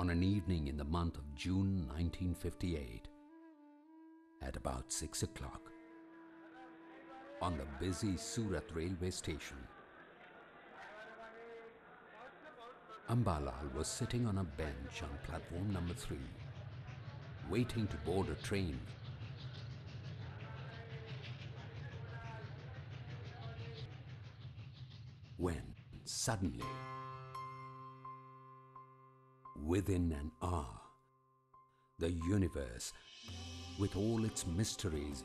on an evening in the month of June 1958 at about 6 o'clock on the busy Surat railway station. Ambalal was sitting on a bench on platform number 3, waiting to board a train. When suddenly, within an hour, the universe, with all its mysteries,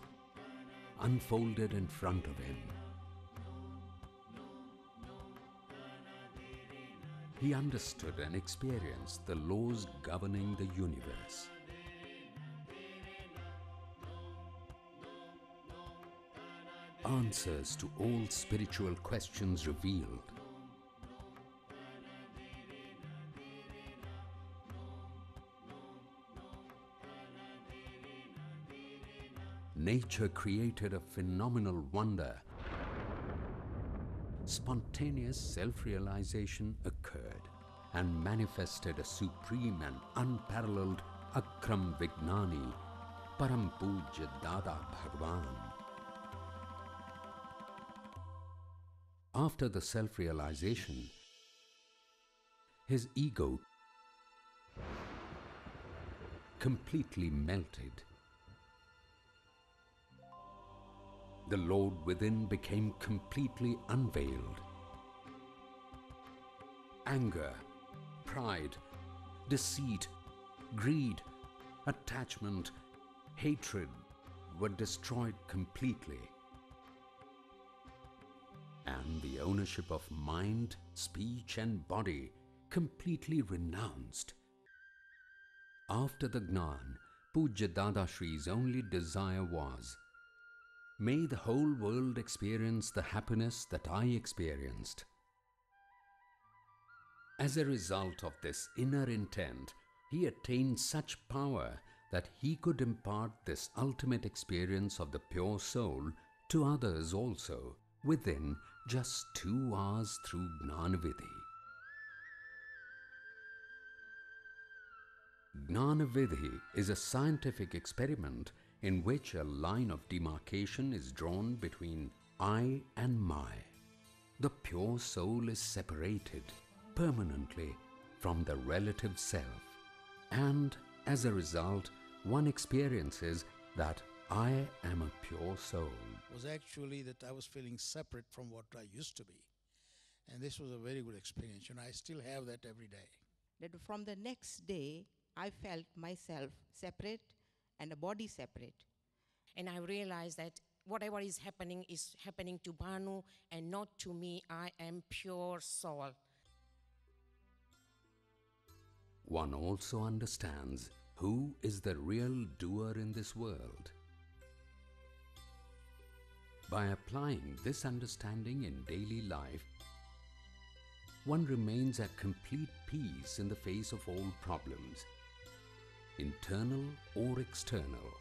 unfolded in front of him. He understood and experienced the laws governing the universe. Answers to all spiritual questions revealed. Nature created a phenomenal wonder. Spontaneous self-realization occurred and manifested a supreme and unparalleled Akram Vignan, Param Pujya Dada Bhagwan. After the self-realization, his ego completely melted. The Lord within became completely unveiled. Anger, pride, deceit, greed, attachment, hatred were destroyed completely. And the ownership of mind, speech and body completely renounced. After the Gnan, Pujya Dada Shri's only desire was, may the whole world experience the happiness that I experienced. As a result of this inner intent, he attained such power that he could impart this ultimate experience of the pure soul to others also within just 2 hours through Gnan Vidhi. Gnan Vidhi is a scientific experiment in which a line of demarcation is drawn between I and my. The pure soul is separated permanently from the relative self, and as a result, one experiences that I am a pure soul. It was actually that I was feeling separate from what I used to be. And this was a very good experience. I still have that every day. That from the next day, I felt myself separate and a body separate. And I realized that whatever is happening to Bhanu and not to me. I am pure soul. One also understands who is the real doer in this world. By applying this understanding in daily life, one remains at complete peace in the face of all problems, internal or external.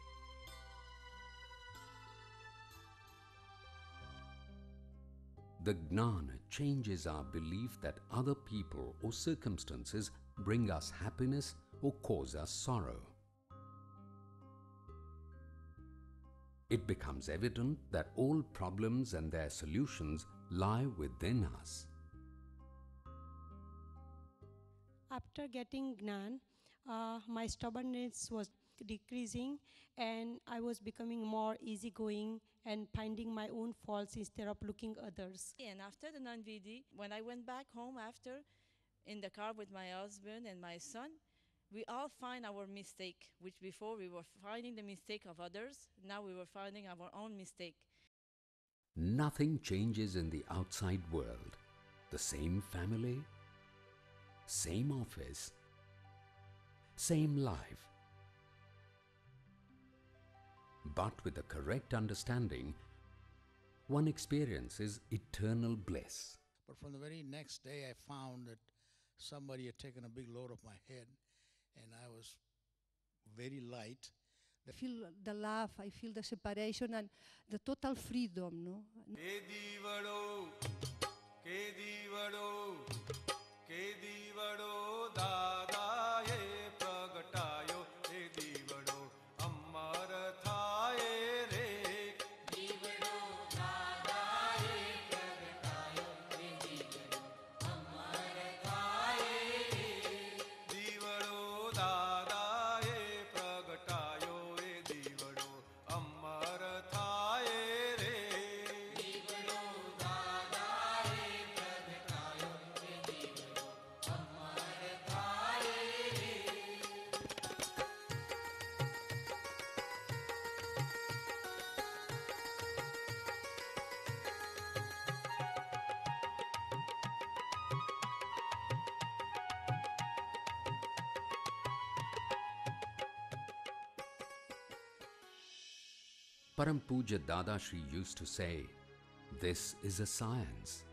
The Gnana changes our belief that other people or circumstances bring us happiness or cause us sorrow. It becomes evident that all problems and their solutions lie within us. After getting Gnan, my stubbornness was decreasing and I was becoming more easygoing and finding my own faults instead of looking others. And after the Gnan Vidhi, when I went back home after, in the car with my husband and my son, we all find our mistake, which before we were finding the mistake of others, now we were finding our own mistake. Nothing changes in the outside world. The same family, same office, same life. But with the correct understanding, one experiences eternal bliss. But from the very next day, I found that somebody had taken a big load off my head, and I was very light. I feel the love, I feel the separation and the total freedom, no? Dada Param Pujya Dada Shri used to say, this is a science.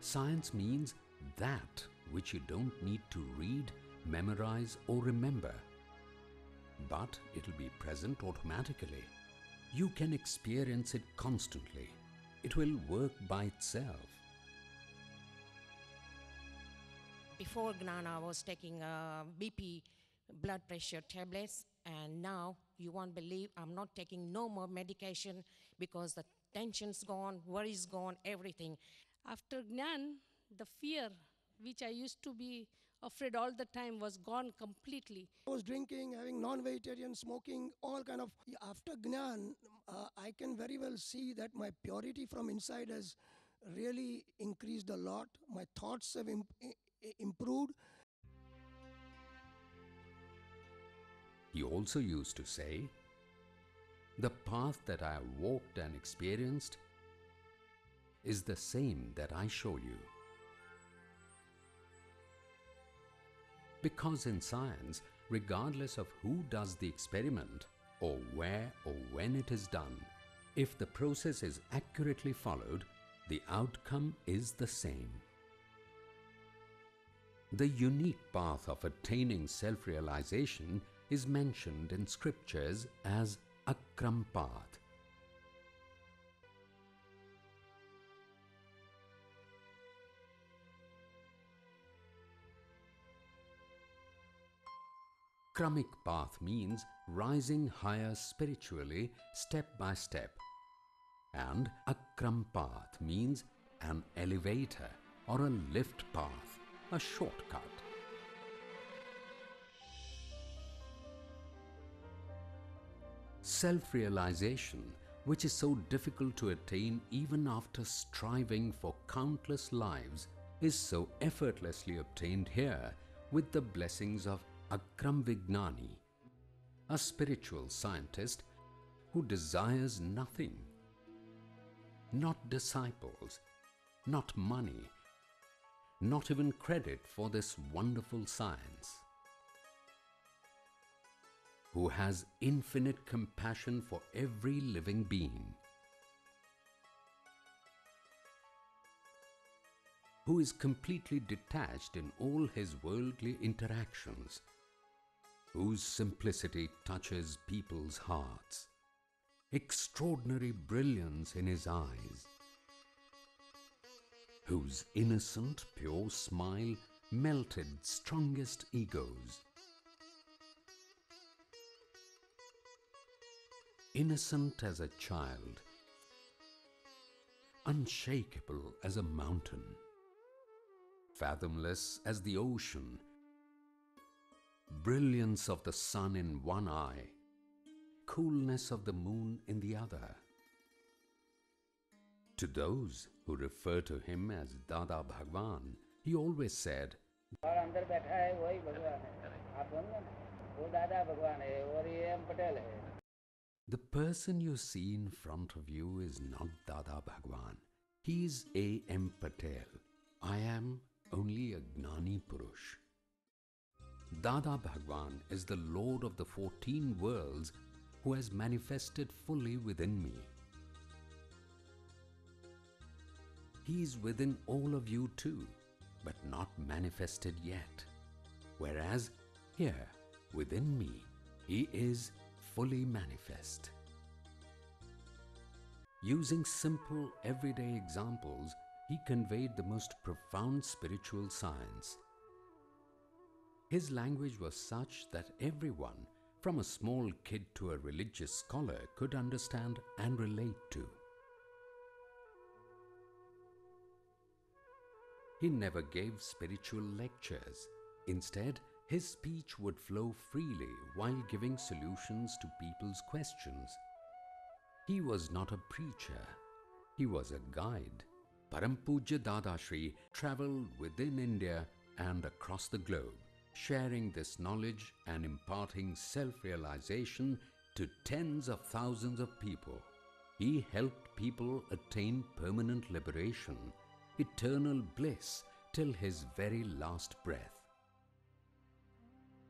Science means that which you don't need to read, memorize or remember. But it will be present automatically. You can experience it constantly. It will work by itself. Before Gnana, I was taking BP blood pressure tablets, and now you won't believe I'm not taking no more medication because the tension's gone, worry's gone, everything. After Gnan, the fear which I used to be afraid all the time was gone completely. I was drinking, having non-vegetarian, smoking, all kind of. After Gnan, I can very well see that my purity from inside has really increased a lot. My thoughts have improved. He also used to say, the path that I have walked and experienced is the same that I show you. Because in science, regardless of who does the experiment or where or when it is done, if the process is accurately followed, the outcome is the same. The unique path of attaining self-realization is mentioned in scriptures as Akram path. Kramic path means rising higher spiritually step by step, and Akram path means an elevator or a lift path, a shortcut. Self-realization, which is so difficult to attain even after striving for countless lives, is so effortlessly obtained here with the blessings of Akram Vignan, a spiritual scientist who desires nothing, not disciples, not money, not even credit for this wonderful science, who has infinite compassion for every living being, who is completely detached in all his worldly interactions, whose simplicity touches people's hearts, extraordinary brilliance in his eyes, whose innocent, pure smile melted strongest egos, innocent as a child, unshakable as a mountain, fathomless as the ocean, brilliance of the sun in one eye, coolness of the moon in the other. To those who refer to him as Dada Bhagwan, he always said, और अंदर बैठा है वही भगवान है, आप बोलो ना, वो दादा भगवान है और ये पटेल है. the person you see in front of you is not Dada Bhagwan. He is A.M. Patel. I am only a Gnani Purush. Dada Bhagwan is the Lord of the 14 worlds who has manifested fully within me. He is within all of you too, but not manifested yet. Whereas here, within me, he is fully manifest. Using simple, everyday examples, he conveyed the most profound spiritual science. His language was such that everyone, from a small kid to a religious scholar, could understand and relate to. He never gave spiritual lectures. Instead, his speech would flow freely while giving solutions to people's questions. He was not a preacher. He was a guide. Param Pujya Dada Shri travelled within India and across the globe, sharing this knowledge and imparting self-realization to tens of thousands of people. He helped people attain permanent liberation, eternal bliss till his very last breath.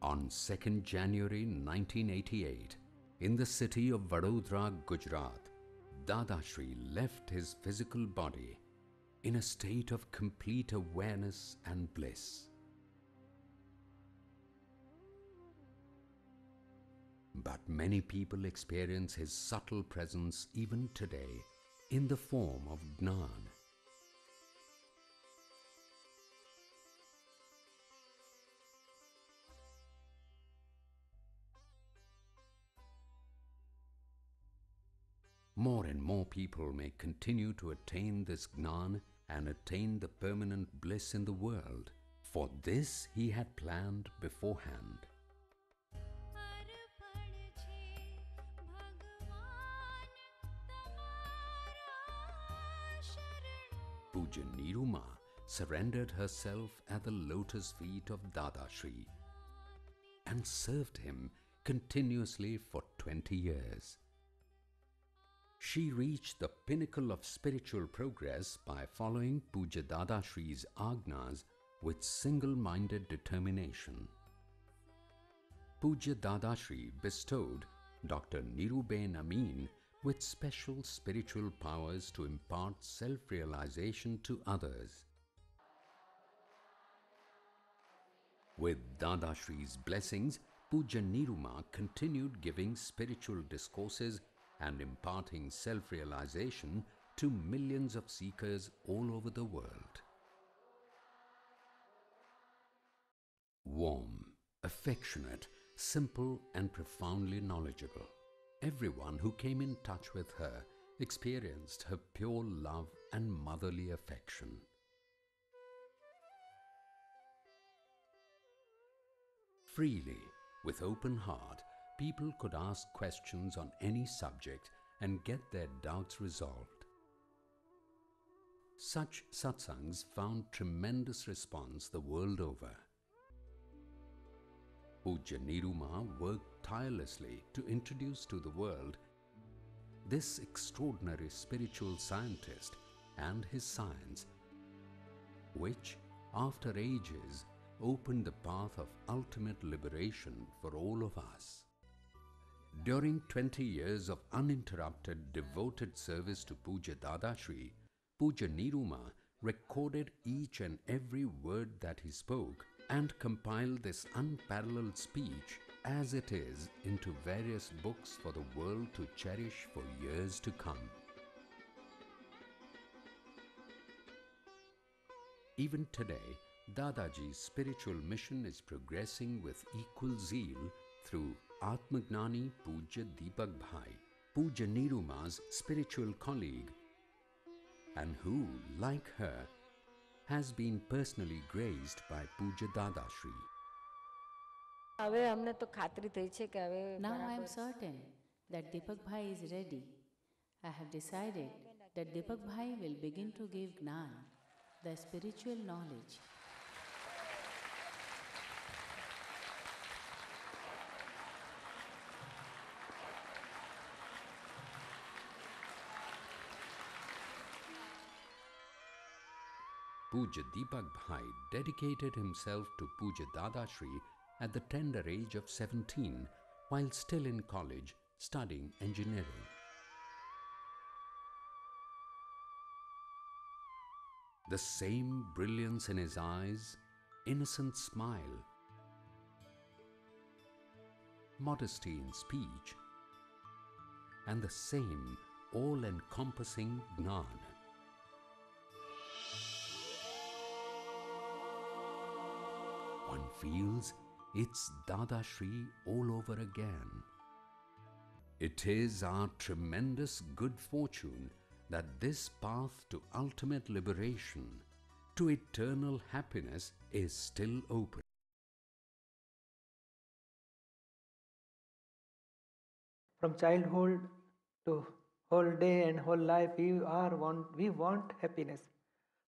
On 2nd January 1988, In the city of Vadodara, Gujarat, Dadashri left his physical body in a state of complete awareness and bliss. But many people experience his subtle presence even today in the form of Gnan. More and more people may continue to attain this Gnan and attain the permanent bliss in the world. For this he had planned beforehand. Puja Niruma surrendered herself at the lotus feet of Dadashri and served him continuously for 20 years. She reached the pinnacle of spiritual progress by following Puja Dadashri's agnas with single-minded determination. Puja Dadashri bestowed Dr. Niruben Amin with special spiritual powers to impart self-realization to others. With Dadashri's blessings, Puja Niruma continued giving spiritual discourses and imparting self-realization to millions of seekers all over the world. Warm, affectionate, simple and profoundly knowledgeable, everyone who came in touch with her experienced her pure love and motherly affection. Freely, with open heart, people could ask questions on any subject and get their doubts resolved. Such satsangs found tremendous response the world over. Puja Niruma worked tirelessly to introduce to the world this extraordinary spiritual scientist and his science, which, after ages, opened the path of ultimate liberation for all of us. During 20 years of uninterrupted, devoted service to Puja Dadashri, Puja Niruma recorded each and every word that he spoke and compiled this unparalleled speech as it is into various books for the world to cherish for years to come. Even today, Dadaji's spiritual mission is progressing with equal zeal through Atmagnani Puja Deepak Bhai, Puja Niruma's spiritual colleague, and who, like her, has been personally graced by Puja Dadashri. Now I am certain that Deepak Bhai is ready. I have decided that Deepak Bhai will begin to give Gnan, the spiritual knowledge. Puja Deepak Bhai dedicated himself to Puja Dadashri at the tender age of 17 while still in college studying engineering. The same brilliance in his eyes, innocent smile, modesty in speech, and the same all-encompassing Gnan. One feels it's Dadashri all over again. It is our tremendous good fortune that this path to ultimate liberation, to eternal happiness, is still open. From childhood to whole day and whole life, we want happiness.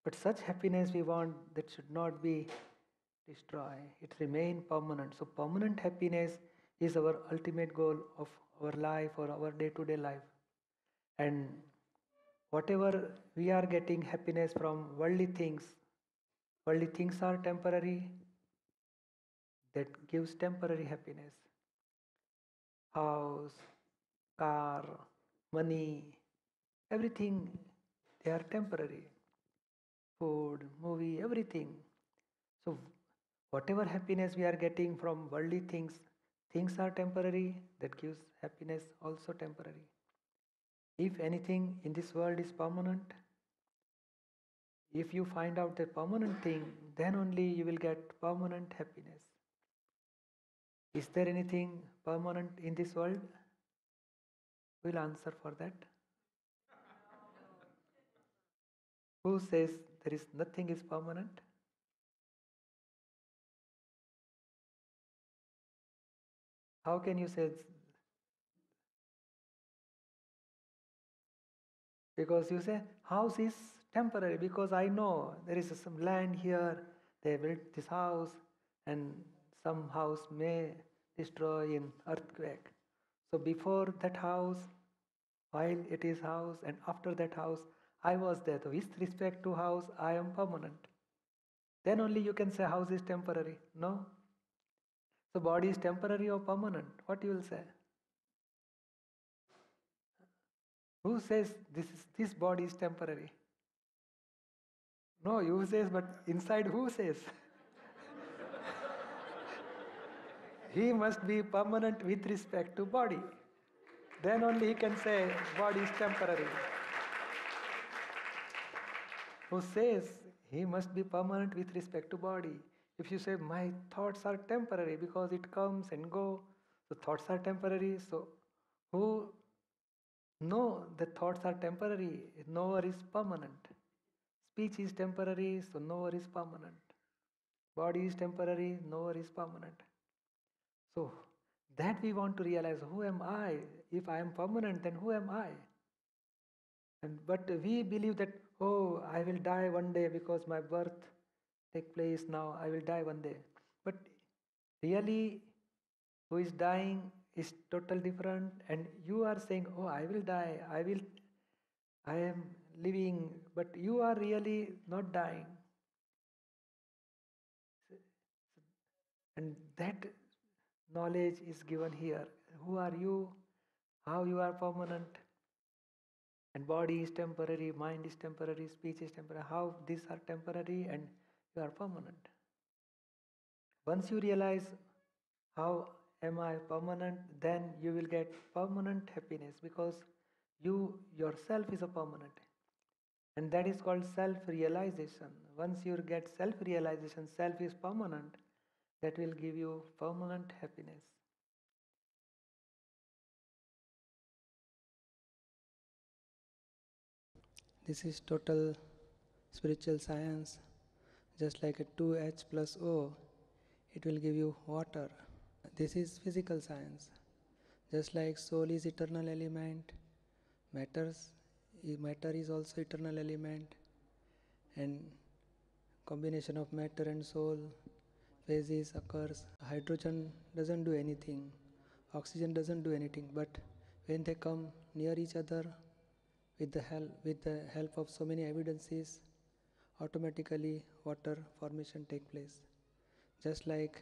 But such happiness we want that should not be destroyed. It remain permanent. So permanent happiness is our ultimate goal of our life or our day-to-day life. And whatever we are getting happiness from worldly things are temporary. That gives temporary happiness. House, car, money, everything, they are temporary. Food, movie, everything. So whatever happiness we are getting from worldly things, things are temporary, that gives happiness also temporary. If anything in this world is permanent, if you find out the permanent thing, then only you will get permanent happiness. Is there anything permanent in this world? We'll answer for that. Who says there is nothing is permanent? How can you say? Because you say house is temporary, because I know there is some land here, they built this house, and some house may destroy in earthquake. So before that house, while it is house, and after that house, I was there. So with respect to house, I am permanent. Then only you can say house is temporary. No? So body is temporary or permanent? What you will say? Who says this body is temporary? No, you says, but inside who says? He must be permanent with respect to body. Then only he can say body is temporary. Who says he must be permanent with respect to body? If you say my thoughts are temporary because it comes and go, so thoughts are temporary. So who know the thoughts are temporary? Knower is permanent. Speech is temporary, so knower is permanent. Body is temporary, knower is permanent. So that we want to realize, who am I? If I am permanent, then who am I? But we believe that, oh, I will die one day because my birth take place now, I will die one day. But really, who is dying is total different, and you are saying, oh, I will die, I am living, but you are really not dying. And that knowledge is given here. Who are you? How you are permanent? And body is temporary, mind is temporary, speech is temporary. How these are temporary and you are permanent. Once you realize how am I permanent, then you will get permanent happiness, because you yourself is a permanent. And that is called self-realization. Once you get self-realization, self is permanent, that will give you permanent happiness. This is total spiritual science. Just like a 2H plus O, it will give you water. This is physical science. Just like soul is eternal element, matter is also eternal element, and combination of matter and soul, phases occurs. Hydrogen doesn't do anything, oxygen doesn't do anything, but when they come near each other with the help of so many evidences, automatically water formation take place. Just like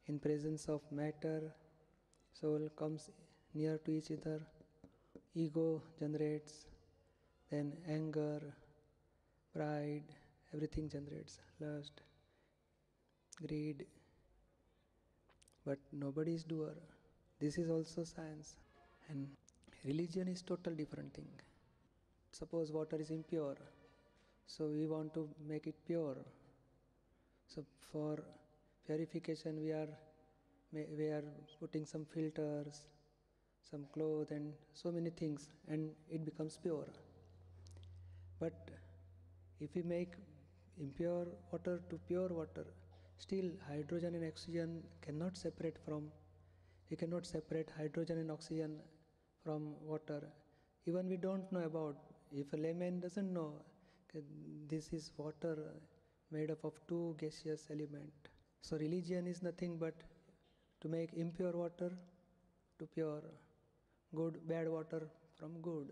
in presence of matter, soul comes near to each other, ego generates, then anger, pride, everything generates, lust, greed. But nobody is doer. This is also science. And religion is total different thing. Suppose water is impure, so we want to make it pure. So for purification we are putting some filters, some cloth and so many things, and it becomes pure. But if we make impure water to pure water, still hydrogen and oxygen cannot separate from, we cannot separate hydrogen and oxygen from water. Even we don't know about, if a layman doesn't know, this is water made up of two gaseous elements. So religion is nothing but to make impure water to pure, bad water from good.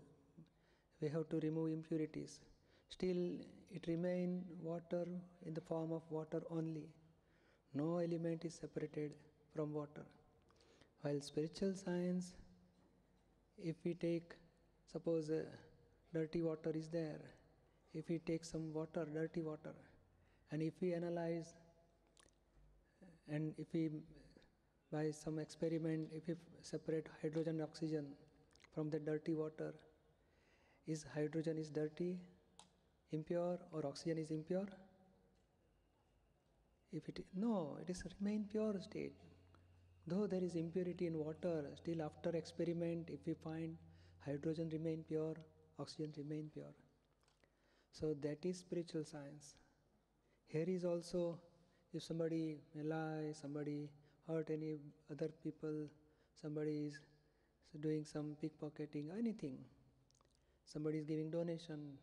We have to remove impurities. Still it remains water in the form of water only. No element is separated from water. While spiritual science If we take, suppose dirty water is there, if we take some water, dirty water, and if we analyze, and if we, by some experiment, if we separate hydrogen and oxygen from the dirty water, is hydrogen is dirty, impure, or oxygen is impure? If it no, it is remain pure state. Though there is impurity in water, still after experiment, if we find hydrogen remain pure, oxygen remain pure. So that is spiritual science. Here is also, if somebody may lie, somebody hurt any other people, somebody is doing some pickpocketing, anything, somebody is giving donation,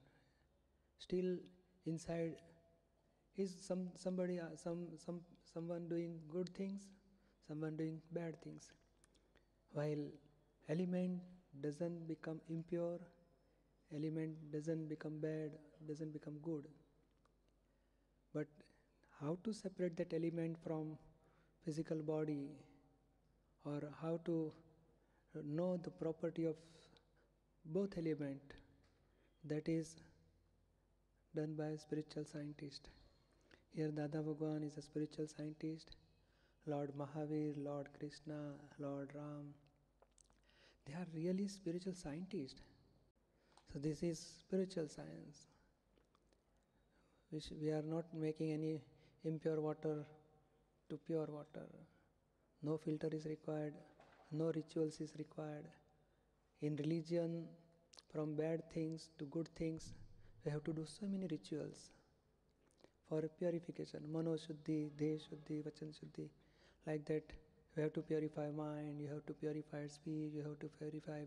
still inside is someone doing good things, someone doing bad things. While element doesn't become impure, element doesn't become bad, doesn't become good. But how to separate that element from physical body, or how to know the property of both element, that is done by a spiritual scientist. Here Dada Bhagwan is a spiritual scientist. Lord Mahavir, Lord Krishna, Lord Ram, they are really spiritual scientists. So this is spiritual science. We are not making any impure water to pure water. No filter is required, no rituals is required. In religion, from bad things to good things, we have to do so many rituals for purification. Mano Shuddhi, De Shuddhi, Vachan Shuddhi. Like that, you have to purify mind, you have to purify speech, you have to purify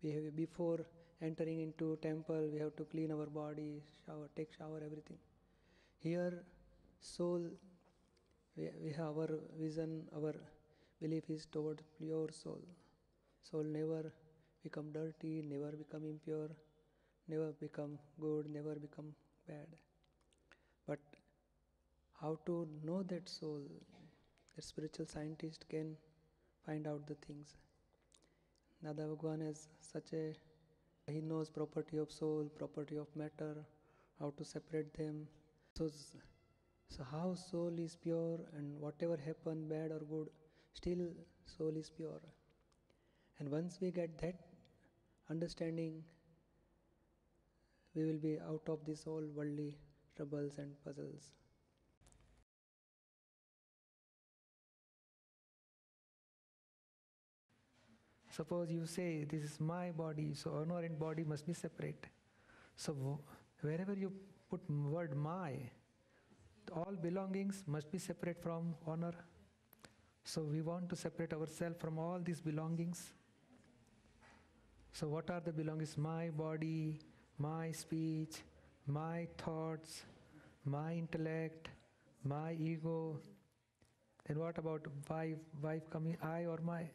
behavior. Before entering into temple, we have to clean our body, shower, take shower, everything. Here, soul, we have our vision, our belief is toward pure soul. Soul never become dirty, never become impure, never become good, never become bad. But how to know that soul? A spiritual scientist can find out the things. Dada Bhagwan has he knows property of soul, property of matter, how to separate them. So how soul is pure, and whatever happen, bad or good, still soul is pure. And once we get that understanding, we will be out of these all worldly troubles and puzzles. Suppose you say, this is my body, so honor and body must be separate. So wherever you put word my, all belongings must be separate from honor. So we want to separate ourselves from all these belongings. So what are the belongings? My body, my speech, my thoughts, my intellect, my ego. And what about wife coming, I or my?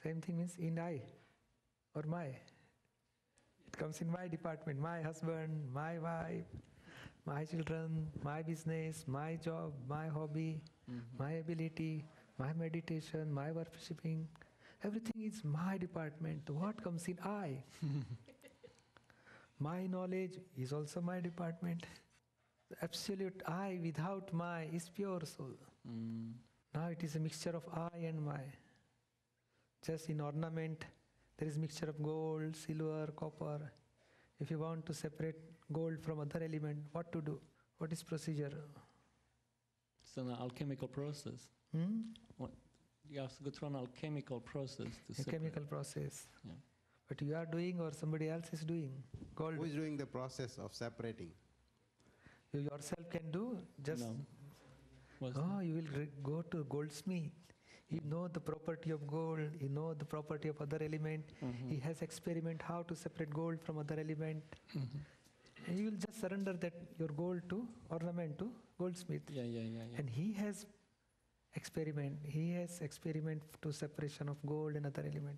Same thing means in I or my. It comes in my department, my husband, my wife, my children, my business, my job, my hobby, my ability, my meditation, my worshipping. Everything is my department. What comes in I? My knowledge is also my department. The absolute I without my is pure soul. Now it is a mixture of I and my. Just in ornament, there is mixture of gold, silver, copper. If you want to separate gold from other element, what to do? What is procedure? It's an alchemical process. You have to go through an alchemical process to separate. Chemical process. Yeah. But you are doing or somebody else is doing? Gold. Who is doing the process of separating? You yourself can do? Just No. you will go to goldsmith. He know the property of gold, he know the property of other element. He has experiment how to separate gold from other element. And you will just surrender that your gold to ornament to goldsmith. Yeah. And he has experiment to separation of gold and other element.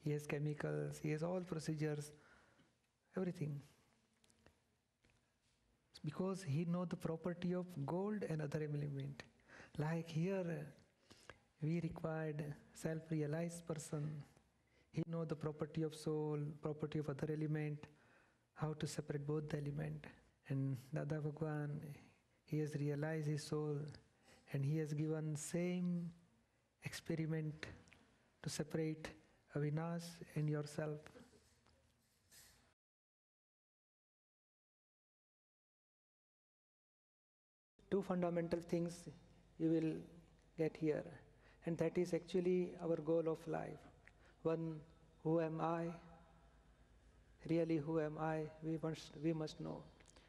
He has chemicals, he has all procedures, everything. Because he know the property of gold and other element. Like here, We required self-realized person. He know the property of soul, property of other element, how to separate both the element. And Dada Bhagwan, he has realized his soul, and he has given same experiment to separate Avinash and yourself. Two fundamental things you will get here, and that is actually our goal of life. One, who am I? Really, who am I? We must know.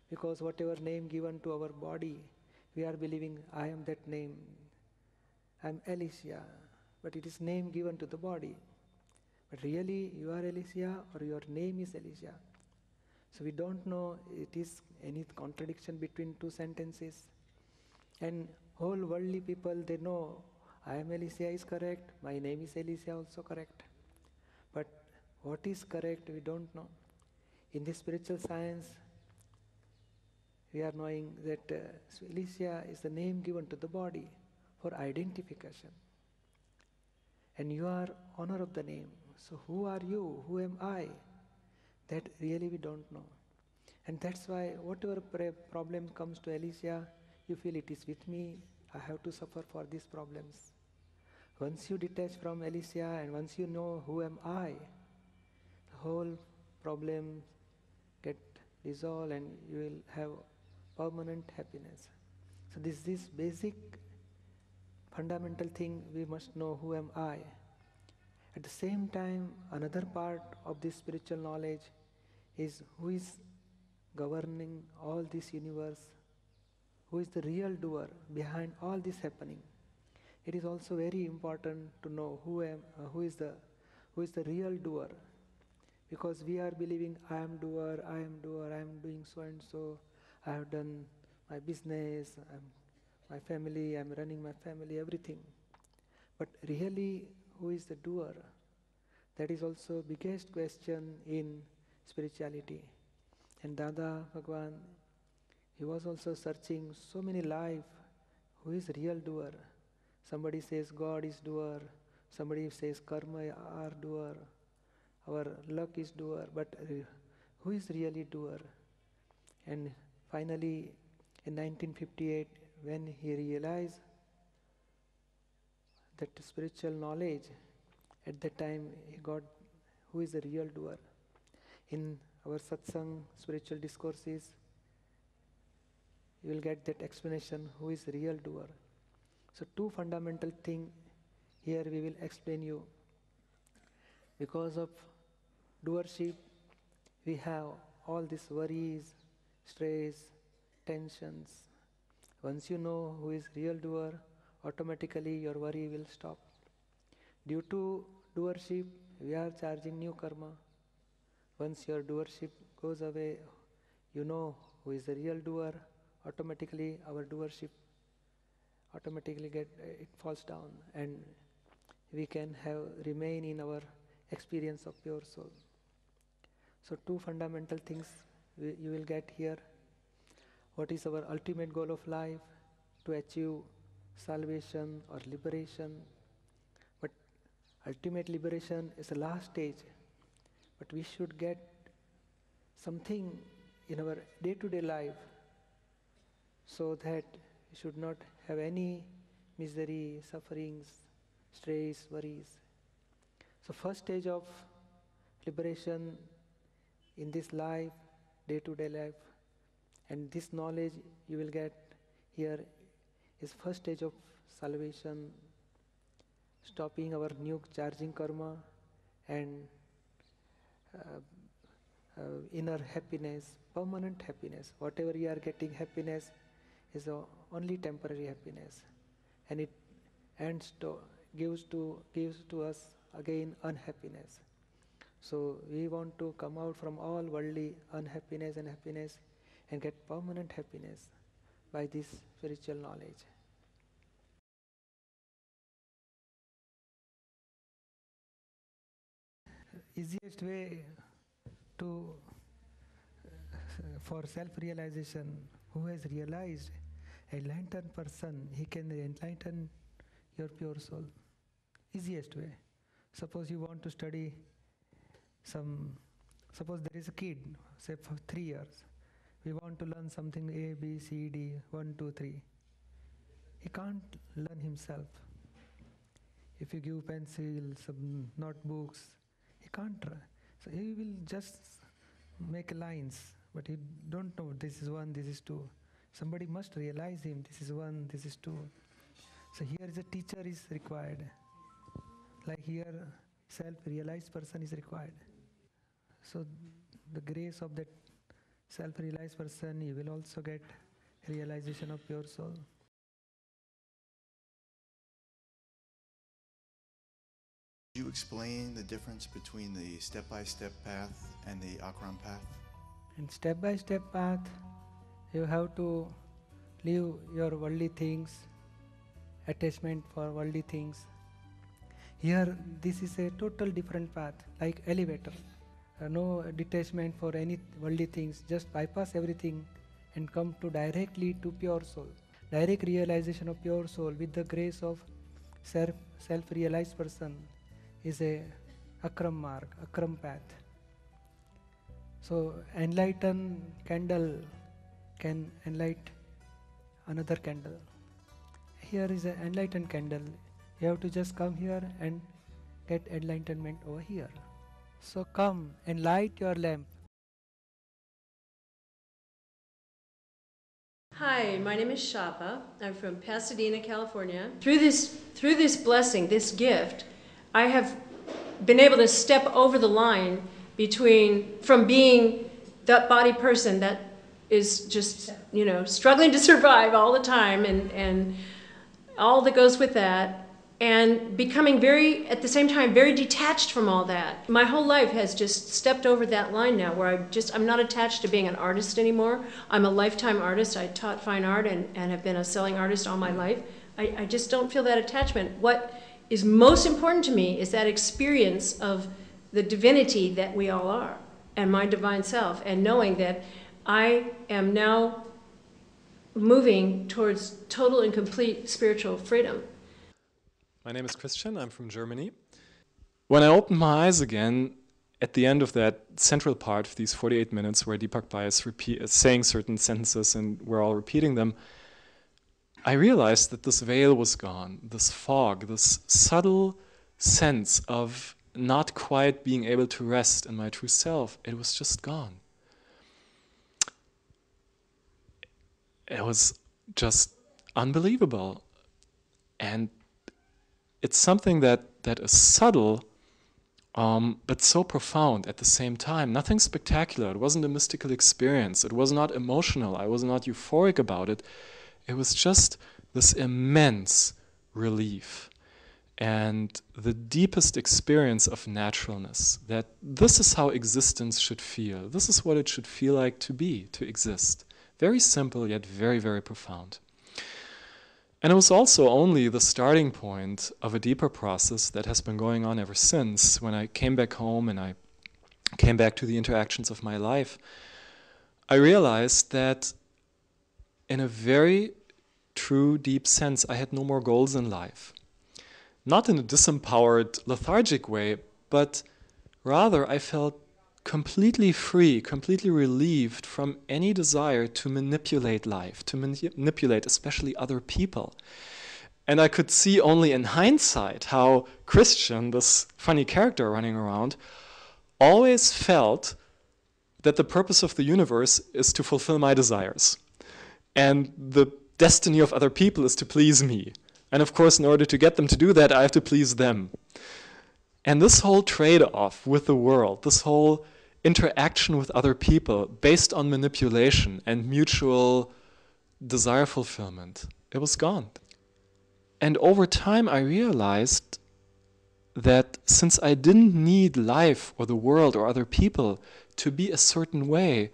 Because whatever name given to our body, we are believing I am that name. I am Alicia, but it is name given to the body. But really, you are Alicia or your name is Alicia. So we don't know it is any contradiction between two sentences. And whole worldly people, they know I am Alicia is correct, my name is Alicia also correct. But what is correct, we don't know. In this spiritual science, we are knowing that Alicia is the name given to the body for identification. And you are honor of the name. So who are you? Who am I? That really we don't know. And that's why whatever problem comes to Alicia, you feel it is with me, I have to suffer for these problems. Once you detach from Alicia and once you know who am I, the whole problem get dissolved and you will have permanent happiness. So this basic fundamental thing, we must know who am I. At the same time, another part of this spiritual knowledge is who is governing all this universe, who is the real doer behind all this happening. It is also very important to know who is the real doer. Because we are believing I am doer, I am doing so and so, I have done my business, my family, I am running my family, everything. But really, who is the doer? That is also biggest question in spirituality. And Dada Bhagwan, he was also searching so many life, who is real doer? Somebody says God is doer, somebody says karma are doer, our luck is doer, but who is really doer? And finally, in 1958, when he realized that spiritual knowledge, at that time he got who is the real doer. In our satsang, spiritual discourses, you will get that explanation, who is the real doer. So two fundamental things here we will explain you. Because of doership, we have all these worries, stress, tensions. Once you know who is real doer, automatically your worry will stop. Due to doership, we are charging new karma. Once your doership goes away, you know who is the real doer, automatically our doership it falls down and we can remain in our experience of pure soul. So two fundamental things you will get here. What is our ultimate goal of life? To achieve salvation or liberation. But ultimate liberation is the last stage. But we should get something in our day-to-day life so that we should not have any misery, sufferings, stress, worries. So first stage of liberation in this life, day-to-day life, and this knowledge you will get here is first stage of salvation, stopping our new charging karma and inner happiness, permanent happiness. Whatever you are getting happiness is only temporary happiness, and it gives to us again unhappiness. So we want to come out from all worldly unhappiness and happiness and get permanent happiness by this spiritual knowledge. Easiest way for self-realization, who has realized, a enlightened person, he can enlighten your pure soul. easiest way. Suppose you want to study suppose there is a kid, say for 3 years. We want to learn something A, B, C, D, 1, 2, 3. He can't learn himself. If you give pencils, some notebooks, he can't. So he will just make lines, but he don't know this is 1, this is 2. Somebody must realize him, this is 1, this is 2. So here is a teacher is required. Like here, self-realized person is required. So the grace of that self-realized person, you will also get realization of pure soul. Could you explain the difference between the step-by-step path and the Akram path? In step-by-step path, you have to leave your worldly things, attachment for worldly things. Here, this is a total different path, like elevator. No detachment for any worldly things, just bypass everything and come to directly to pure soul. Direct realization of pure soul with the grace of self-realized person is a Akram mark, Akram path. So enlightened candle can enlighten another candle. Here is an enlightened candle. You have to just come here and get enlightenment over here. So come and light your lamp. Hi, my name is Shapa. I'm from Pasadena, California. Through this blessing, this gift, I have been able to step over the line from being that body person that is just, struggling to survive all the time and all that goes with that, and becoming at the same time, very detached from all that. My whole life has just stepped over that line now where I'm not attached to being an artist anymore. I'm a lifetime artist. I taught fine art and have been a selling artist all my life. I just don't feel that attachment. What is most important to me is that experience of the divinity that we all are and my divine self, and knowing that I am now moving towards total and complete spiritual freedom. My name is Christian, I'm from Germany. When I opened my eyes again, at the end of that central part of these 48 minutes where Deepak Bhai is saying certain sentences and we're all repeating them, I realized that this veil was gone, this fog, this subtle sense of not quite being able to rest in my true self. It was just gone. It was just unbelievable. And it's something that is subtle, but so profound at the same time. Nothing spectacular. It wasn't a mystical experience. It was not emotional. I was not euphoric about it. It was just this immense relief and the deepest experience of naturalness, that this is how existence should feel. This is what it should feel like to be, to exist. Very simple, yet very, very profound. And it was also only the starting point of a deeper process that has been going on ever since. When I came back home and I came back to the interactions of my life, I realized that in a very true, deep sense, I had no more goals in life. Not in a disempowered, lethargic way, but rather I felt completely free, completely relieved from any desire to manipulate life, to manipulate especially other people. And I could see only in hindsight how Christian, this funny character running around, always felt that the purpose of the universe is to fulfill my desires. And the destiny of other people is to please me. And of course, in order to get them to do that, I have to please them. And this whole trade-off with the world, this whole interaction with other people based on manipulation and mutual desire fulfillment, it was gone. And over time, I realized that since I didn't need life or the world or other people to be a certain way,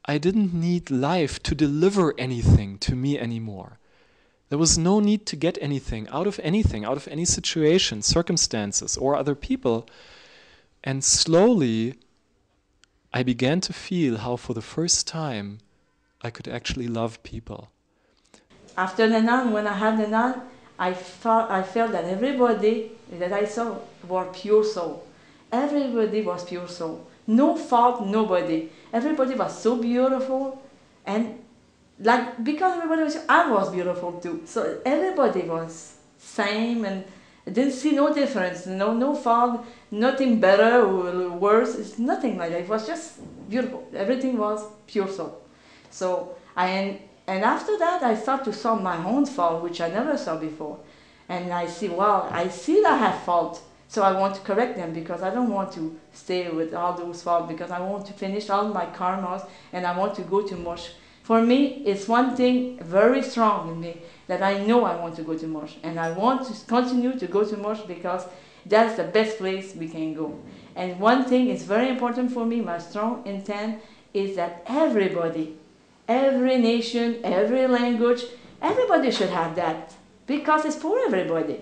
I didn't need life to deliver anything to me anymore. There was no need to get anything, out of any situation, circumstances, or other people. And slowly, I began to feel how for the first time, I could actually love people. After the Gnan, when I had the Gnan, I felt that everybody that I saw were pure soul. Everybody was pure soul. No fault, nobody. Everybody was so beautiful, and like because everybody was, I was beautiful too. So everybody was same, and I didn't see no difference. No fault, nothing better or worse. It's nothing like that. It was just beautiful. Everything was pure soul. So and after that, I start to saw my own fault, which I never saw before. And I see, wow, I see that I have fault. So I want to correct them because I don't want to stay with all those faults because I want to finish all my karmas and I want to go to Mosh. For me, it's one thing very strong in me that I know I want to go to Mosh. And I want to continue to go to Mosh because that's the best place we can go. And one thing is very important for me, my strong intent, is that everybody, every nation, every language, everybody should have that because it's for everybody.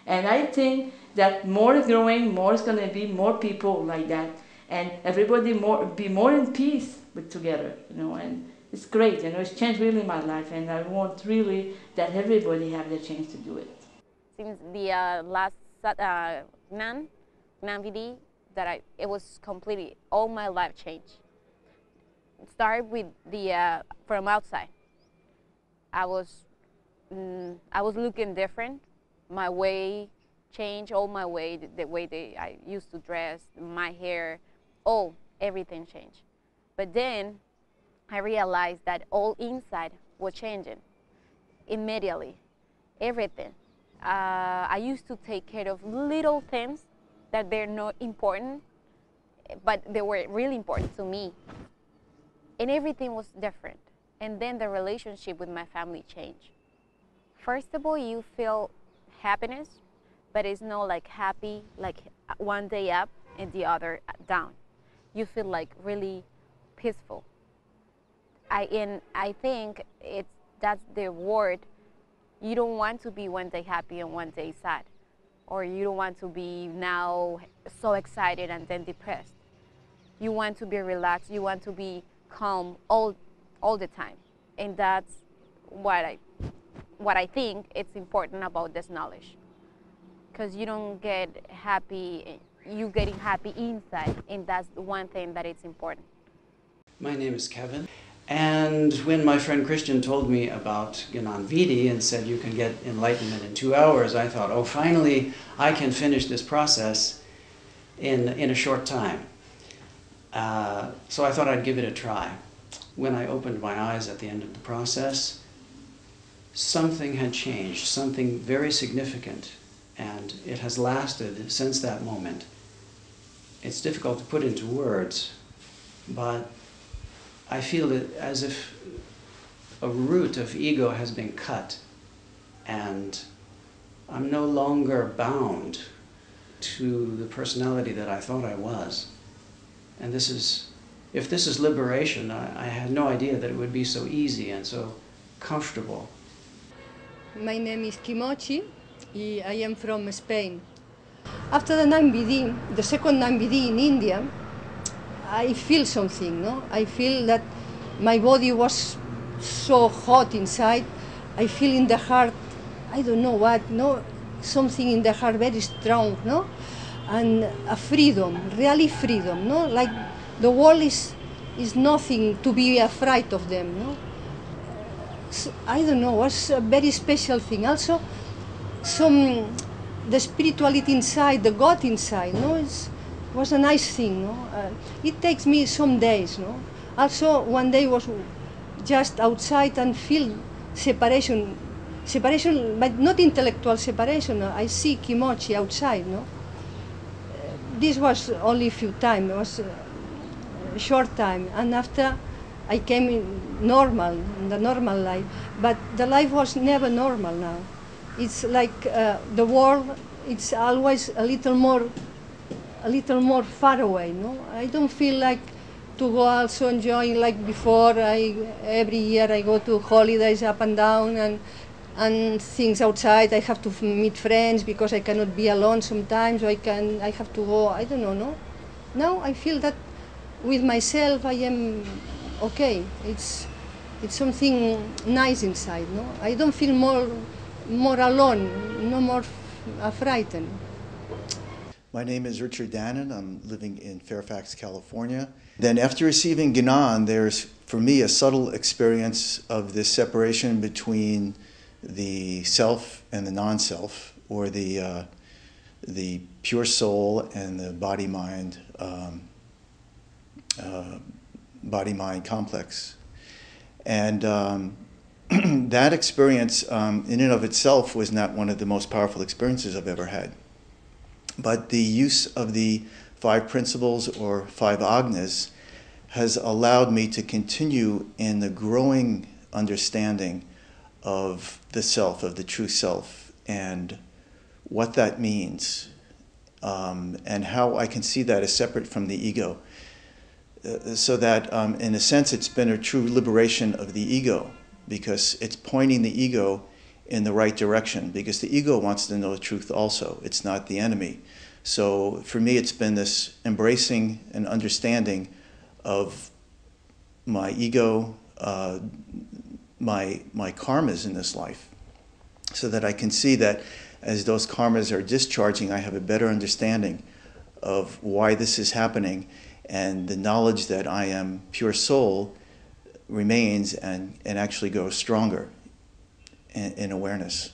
And I think that more is growing, more is going to be more people like that, and everybody be more in peace with together, and it's great, it's changed really my life, and I want really that everybody have the chance to do it. Since the last Gnan Vidhi, it was completely, all my life changed. It started with from outside. I was looking different. My way changed, all my way, the way I used to dress, my hair, everything changed. But then I realized that all inside was changing immediately, everything. I used to take care of little things that they're not important, but they were really important to me. And everything was different. And then the relationship with my family changed. First of all, you feel happiness, but it's not like happy, like one day up and the other down. You feel like really peaceful. I think that's the word. You don't want to be one day happy and one day sad, or you don't want to be now so excited and then depressed. You want to be relaxed. You want to be calm all the time, and that's what I think it's important about this knowledge. Because you don't get happy, you getting happy inside, and that's the one thing that is important. My name is Kevin, and when my friend Christian told me about Gnan Vidhi and said you can get enlightenment in 2 hours, I thought, oh, finally I can finish this process in a short time. So I thought I'd give it a try. When I opened my eyes at the end of the process, something had changed, something very significant. And it has lasted since that moment. It's difficult to put into words, but I feel it as if a root of ego has been cut, and I'm no longer bound to the personality that I thought I was. And if this is liberation, I had no idea that it would be so easy and so comfortable. My name is Kimochi. I am from Spain. After the Gnan Vidhi, the second Gnan Vidhi in India, I feel something, no? I feel that my body was so hot inside. I feel in the heart, I don't know what, no? Something in the heart very strong, no? And a freedom, really freedom, no? Like the world is nothing to be afraid of them, no? So, I don't know, it was a very special thing. Also, the spirituality inside, the God inside, no, was a nice thing, no. It takes me some days, no. Also, one day was just outside and feel separation, but not intellectual separation. I see Kimochi outside, no. This was only a few times. It was a short time, and after I came in the normal life, but the life was never normal now. It's like the world, it's always a little more far away, no? I don't feel like to go also enjoying like before. Every year I go to holidays up and down and things outside. I have to meet friends because I cannot be alone sometimes. So I have to go, I don't know, no? Now I feel that with myself I am okay. It's something nice inside, no? I don't feel more more alone, no more frightened. My name is Richard Dannon. I'm living in Fairfax, California. Then after receiving Gnan, there's, for me, a subtle experience of this separation between the self and the non-self, or the pure soul and the body-mind complex. And that experience in and of itself was not one of the most powerful experiences I've ever had. But the use of the 5 principles or 5 agnas has allowed me to continue in the growing understanding of the self, of the true self, and what that means, and how I can see that as separate from the ego. So that, in a sense, it's been a true liberation of the ego, because it's pointing the ego in the right direction, because the ego wants to know the truth also. It's not the enemy. So for me, it's been this embracing and understanding of my ego, my karmas in this life, so that I can see that as those karmas are discharging, I have a better understanding of why this is happening, and the knowledge that I am pure soul remains and actually grows stronger in awareness.